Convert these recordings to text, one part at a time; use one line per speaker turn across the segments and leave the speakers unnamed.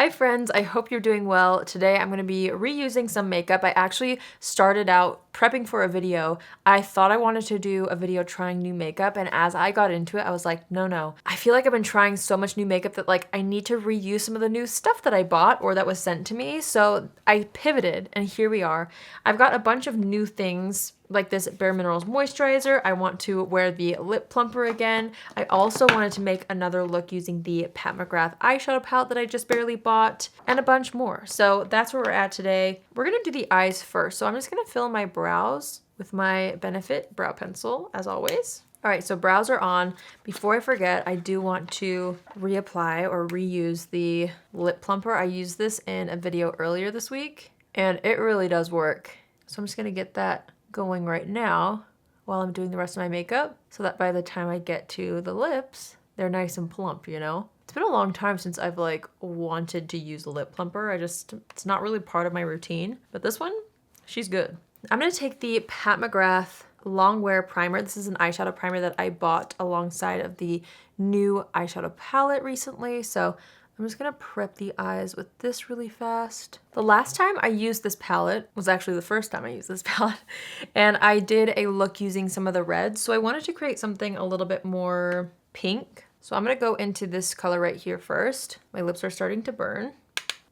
Hi friends, I hope you're doing well. Today I'm going to be reusing some makeup. I actually started out prepping for a video. I thought I wanted to do a video trying new makeup, and as I got into it, I was like, no. I feel like I've been trying so much new makeup that like I need to reuse some of the new stuff that I bought or that was sent to me. So I pivoted and here we are. I've got a bunch of new things like this Bareminerals moisturizer. I want to wear the lip plumper again. I also wanted to make another look using the Mcgrath eyeshadow palette that I just barely bought, and a bunch more. So that's where we're at today. We're gonna do the eyes first. So I'm just gonna fill in my brows with my Benefit brow pencil, as always. All right, so brows are on. Before I forget, I do want to reapply or reuse the lip plumper. I used this in a video earlier this week, and it really does work. So I'm just gonna get that going right now while I'm doing the rest of my makeup so that by the time I get to the lips, they're nice and plump, you know? It's been a long time since I've like wanted to use a lip plumper. It's not really part of my routine, but this one, she's good. I'm gonna take the Mcgrath Longwear primer. This is an eyeshadow primer that I bought alongside of the new eyeshadow palette recently. So I'm just gonna prep the eyes with this really fast. The last time I used this palette was actually the first time I used this palette, and I did a look using some of the reds. So I wanted to create something a little bit more pink. So I'm gonna go into this color right here first. My lips are starting to burn,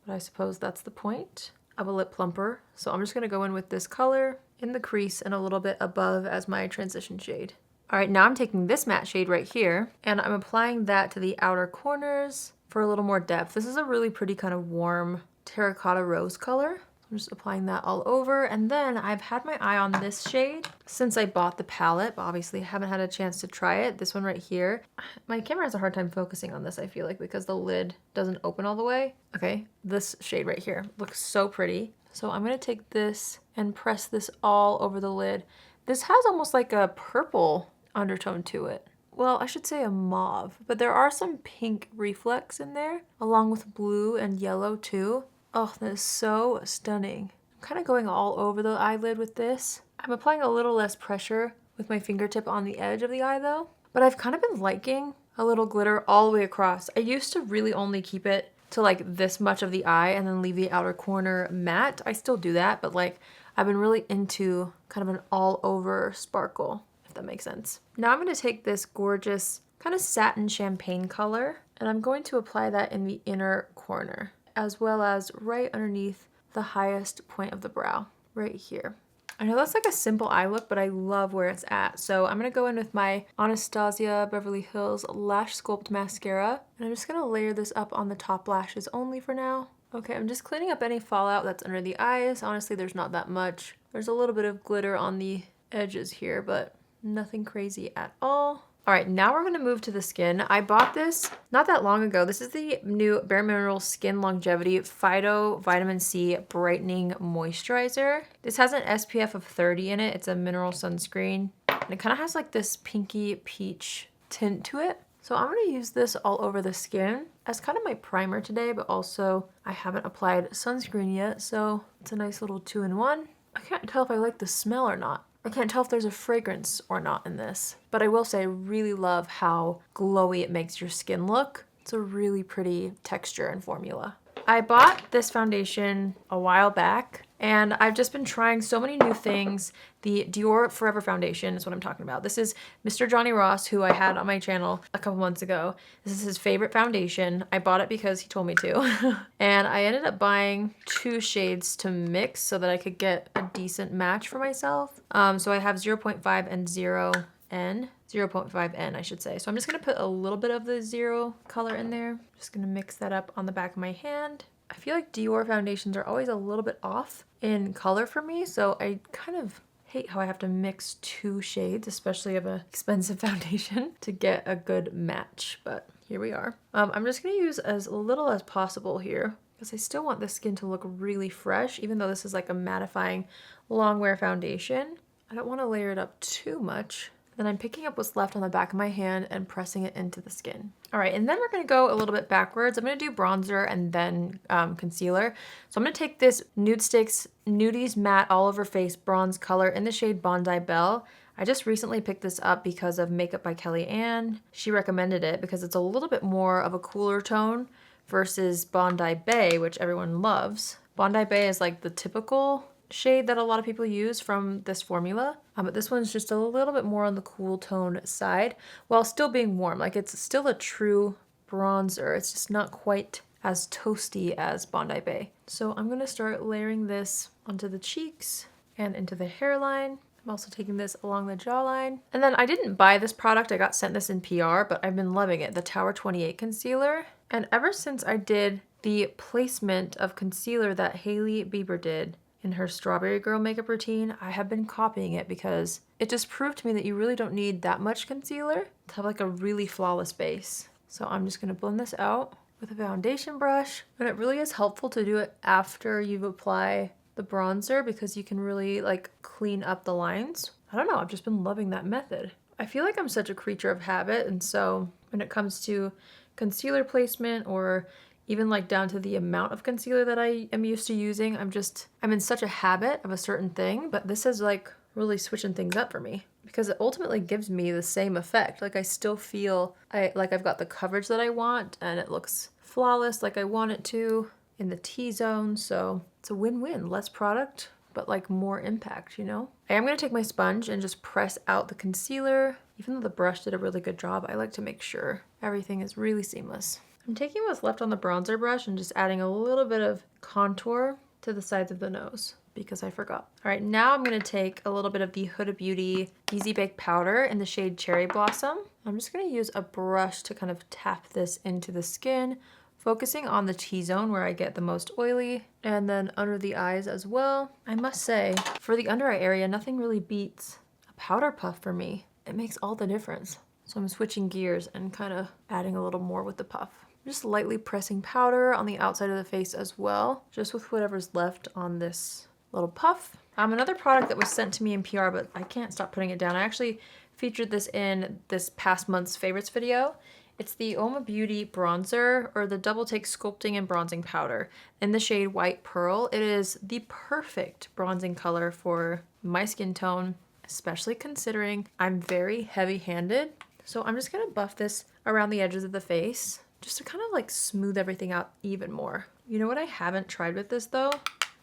but I suppose that's the point of a lip plumper. So I'm just gonna go in with this color in the crease and a little bit above as my transition shade. All right, now I'm taking this matte shade right here and I'm applying that to the outer corners for a little more depth. This is a really pretty kind of warm terracotta rose color. I'm just applying that all over, and then I've had my eye on this shade since I bought the palette, but obviously haven't had a chance to try it. This one right here. My camera has a hard time focusing on this, I feel like, because the lid doesn't open all the way. Okay, this shade right here looks so pretty. So I'm gonna take this and press this all over the lid. This has almost like a purple undertone to it. Well, I should say a mauve, but there are some pink reflex in there, along with blue and yellow too. Oh, that is so stunning. I'm kind of going all over the eyelid with this. I'm applying a little less pressure with my fingertip on the edge of the eye though, but I've kind of been liking a little glitter all the way across. I used to really only keep it to like this much of the eye and then leave the outer corner matte. I still do that, but like I've been really into kind of an all over sparkle, if that makes sense. Now I'm going to take this gorgeous kind of satin champagne color and I'm going to apply that in the inner corner, as well as right underneath the highest point of the brow, right here. I know that's like a simple eye look, but I love where it's at. So I'm gonna go in with my Anastasia Beverly Hills Lash Sculpt Mascara, and I'm just gonna layer this up on the top lashes only for now. Okay, I'm just cleaning up any fallout that's under the eyes. Honestly, there's not that much. There's a little bit of glitter on the edges here, but nothing crazy at all. All right, now we're gonna move to the skin. I bought this not that long ago. This is the new Bareminerals Skinlongevity Phyto-Vitamin C Brightening Moisturizer. This has an SPF of 30 in it. It's a mineral sunscreen. And it kind of has like this pinky peach tint to it. So I'm gonna use this all over the skin as kind of my primer today, but also I haven't applied sunscreen yet, so it's a nice little 2-in-1. I can't tell if I like the smell or not. I can't tell if there's a fragrance or not in this, but I will say I really love how glowy it makes your skin look. It's a really pretty texture and formula. I bought this foundation a while back and I've just been trying so many new things. The Dior Forever Foundation is what I'm talking about. This is Mr. Johnny Ross, who I had on my channel a couple months ago. This is his favorite foundation. I bought it because he told me to. And I ended up buying 2 shades to mix so that I could get a decent match for myself. So I have 0.5 and 0N. 0.5N, I should say. So I'm just gonna put a little bit of the 0 color in there. Just gonna mix that up on the back of my hand. I feel like Dior foundations are always a little bit off in color for me, so I kind of hate how I have to mix 2 shades, especially of an expensive foundation, to get a good match, but here we are. I'm just gonna use as little as possible here because I still want the skin to look really fresh, even though this is like a mattifying Longwear foundation. I don't want to layer it up too much. Then I'm picking up what's left on the back of my hand and pressing it into the skin. All right, and then we're gonna go a little bit backwards. I'm gonna do bronzer and then concealer. So I'm gonna take this Nudestix Nudies Matte All Over Face Bronze Color in the shade Bondi Belle. I just recently picked this up because of Makeup by Kelly Ann. She recommended it because it's a little bit more of a cooler tone versus Bondi Bay, which everyone loves. Bondi Bay is like the typical shade that a lot of people use from this formula, but this one's just a little bit more on the cool tone side while still being warm. Like it's still a true bronzer. It's just not quite as toasty as Bondi Bay. So I'm gonna start layering this onto the cheeks and into the hairline. I'm also taking this along the jawline. And then I didn't buy this product, I got sent this in PR, but I've been loving it, the Tower 28 concealer. And ever since I did the placement of concealer that Hailey Bieber did in her Strawberry Girl makeup routine, I have been copying it because it just proved to me that you really don't need that much concealer to have like a really flawless base. So I'm just gonna blend this out with a foundation brush. And it really is helpful to do it after you've applied the bronzer because you can really like clean up the lines. I don't know, I've just been loving that method. I feel like I'm such a creature of habit, and so when it comes to concealer placement or even like down to the amount of concealer that I am used to using, I'm in such a habit of a certain thing, but this is like really switching things up for me because it ultimately gives me the same effect. Like I still feel like I've got the coverage that I want and it looks flawless like I want it to in the T-zone. So it's a win-win, less product, but like more impact, you know? I am gonna take my sponge and just press out the concealer. Even though the brush did a really good job, I like to make sure everything is really seamless. I'm taking what's left on the bronzer brush and just adding a little bit of contour to the sides of the nose because I forgot. All right, now I'm gonna take a little bit of the Huda Beauty Easy Bake Powder in the shade Cherry Blossom. I'm just gonna use a brush to kind of tap this into the skin, focusing on the T-zone where I get the most oily, and then under the eyes as well. I must say, for the under eye area, nothing really beats a powder puff for me. It makes all the difference. So I'm switching gears and kind of adding a little more with the puff. Just lightly pressing powder on the outside of the face as well, just with whatever's left on this little puff. Another product that was sent to me in PR, but I can't stop putting it down. I actually featured this in this past month's favorites video. It's the Oma Beauty bronzer, or the Double Take Sculpting and Bronzing Powder in the shade White Pearl. It is the perfect bronzing color for my skin tone, especially considering I'm very heavy-handed. So I'm just gonna buff this around the edges of the face just to kind of like smooth everything out even more. You know what I haven't tried with this though?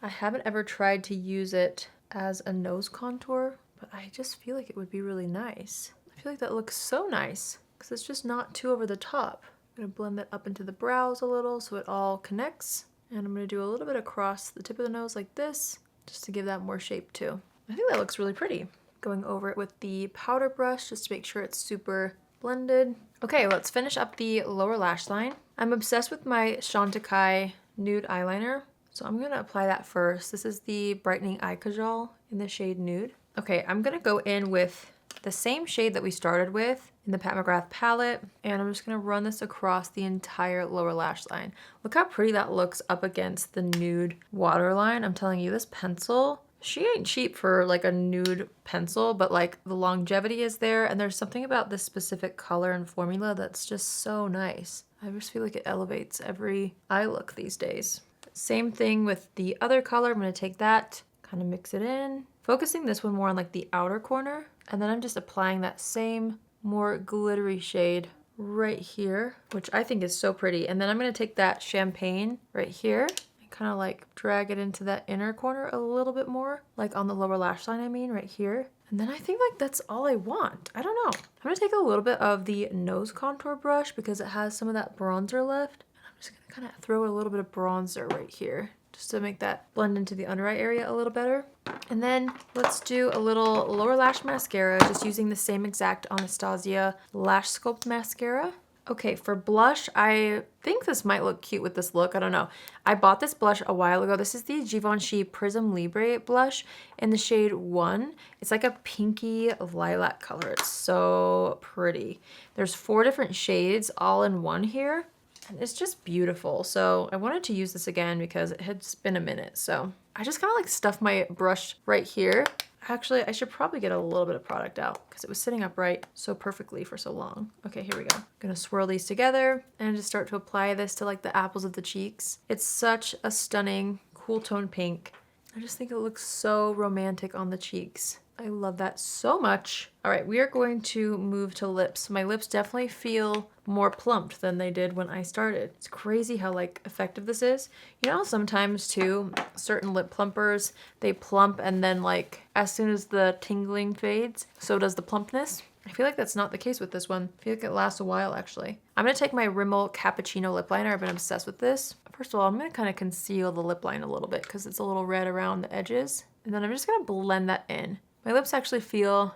I haven't ever tried to use it as a nose contour, but I just feel like it would be really nice. I feel like that looks so nice because it's just not too over the top. I'm gonna blend that up into the brows a little so it all connects. And I'm gonna do a little bit across the tip of the nose like this, just to give that more shape too. I think that looks really pretty. Going over it with the powder brush just to make sure it's super blended. Okay, let's finish up the lower lash line. I'm obsessed with my Chantecaille nude eyeliner, so I'm gonna apply that first. This is the Brightening Eye Cajole in the shade Nude. Okay, I'm gonna go in with the same shade that we started with in the Pat McGrath palette, and I'm just gonna run this across the entire lower lash line. Look how pretty that looks up against the nude waterline. I'm telling you, this pencil, she ain't cheap for like a nude pencil, but like the longevity is there, and there's something about this specific color and formula that's just so nice. I just feel like it elevates every eye look these days. Same thing with the other color. I'm gonna take that, kind of mix it in, focusing this one more on like the outer corner, and then I'm just applying that same more glittery shade right here, which I think is so pretty. And then I'm gonna take that champagne right here, kind of like drag it into that inner corner a little bit more, like on the lower lash line, I mean, right here. And then I think like that's all I want. I don't know. I'm gonna take a little bit of the nose contour brush because it has some of that bronzer left. And I'm just gonna kind of throw a little bit of bronzer right here just to make that blend into the under eye area a little better. And then let's do a little lower lash mascara, just using the same exact Anastasia Lash Sculpt mascara. Okay, for blush, I think this might look cute with this look. I don't know. I bought this blush a while ago. This is the Givenchy Prism Libre blush in the shade 1. It's like a pinky lilac color. It's so pretty. There's 4 different shades all in one here, and it's just beautiful. So I wanted to use this again because it had been a minute. So I just kind of like stuffed my brush right here. Actually, I should probably get a little bit of product out because it was sitting upright so perfectly for so long. Okay, here we go. I'm gonna swirl these together and just start to apply this to like the apples of the cheeks. It's such a stunning, cool tone pink. I just think it looks so romantic on the cheeks. I love that so much. All right, we are going to move to lips. My lips definitely feel more plumped than they did when I started. It's crazy how like effective this is. You know, sometimes too, certain lip plumpers, they plump and then like as soon as the tingling fades, so does the plumpness. I feel like that's not the case with this one. I feel like it lasts a while actually. I'm gonna take my Rimmel Cappuccino lip liner. I've been obsessed with this. First of all, I'm gonna kind of conceal the lip line a little bit because it's a little red around the edges. And then I'm just gonna blend that in. My lips actually feel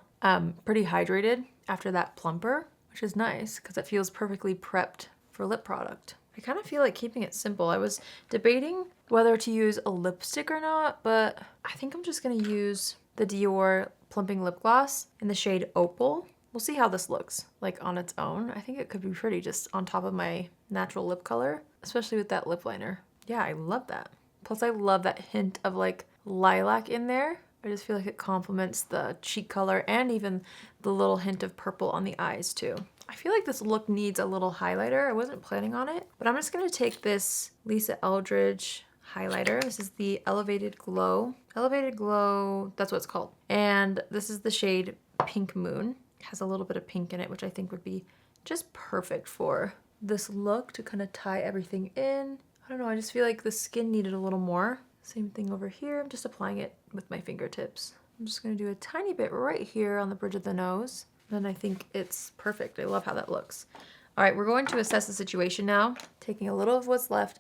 pretty hydrated after that plumper, which is nice because it feels perfectly prepped for lip product. I kind of feel like keeping it simple. I was debating whether to use a lipstick or not, but I think I'm just gonna use the Dior Plumping Lip Gloss in the shade Opal. We'll see how this looks like on its own. I think it could be pretty just on top of my natural lip color, especially with that lip liner. Yeah, I love that. Plus I love that hint of like lilac in there. I just feel like it complements the cheek color and even the little hint of purple on the eyes too. I feel like this look needs a little highlighter. I wasn't planning on it, but I'm just gonna take this Lisa Eldridge highlighter. This is the Elevated Glow. Elevated Glow, that's what it's called. And this is the shade Pink Moon. It has a little bit of pink in it, which I think would be just perfect for this look to kind of tie everything in. I don't know, I just feel like the skin needed a little more. Same thing over here. I'm just applying it with my fingertips. I'm just gonna do a tiny bit right here on the bridge of the nose. Then I think it's perfect. I love how that looks. All right, we're going to assess the situation now. Taking a little of what's left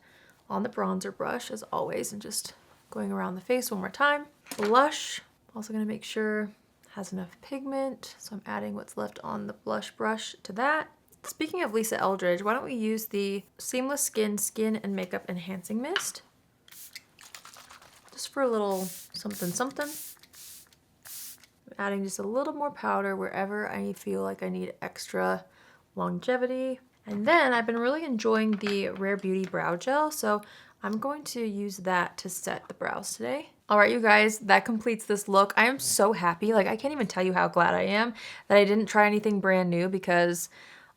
on the bronzer brush as always and just going around the face one more time. Blush, also gonna make sure it has enough pigment. So I'm adding what's left on the blush brush to that. Speaking of Lisa Eldridge, why don't we use the Seamless Skin and Makeup Enhancing Mist? Just for a little something something. I'm adding just a little more powder wherever I feel like I need extra longevity. And then I've been really enjoying the Rare Beauty Brow Gel, so I'm going to use that to set the brows today. All right, you guys, that completes this look. I am so happy. Like, I can't even tell you how glad I am that I didn't try anything brand new because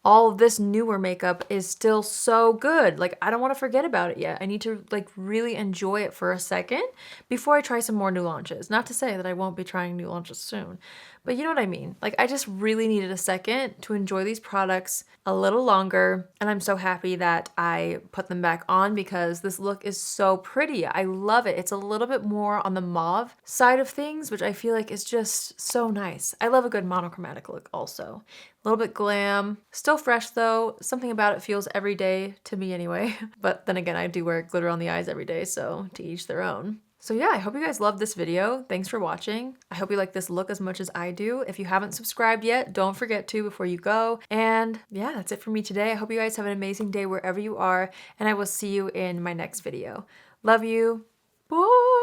all of this newer makeup is still so good. Like, I don't want to forget about it yet. I need to like really enjoy it for a second before I try some more new launches. Not to say that I won't be trying new launches soon, but you know what I mean? Like, I just really needed a second to enjoy these products a little longer. And I'm so happy that I put them back on because this look is so pretty. I love it. It's a little bit more on the mauve side of things, which I feel like is just so nice. I love a good monochromatic look also. A little bit glam, still fresh though. Something about it feels everyday to me anyway. But then again, I do wear glitter on the eyes every day, so to each their own. So yeah, I hope you guys loved this video. Thanks for watching. I hope you like this look as much as I do. If you haven't subscribed yet, don't forget to before you go. And yeah, that's it for me today. I hope you guys have an amazing day wherever you are, and I will see you in my next video. Love you. Bye.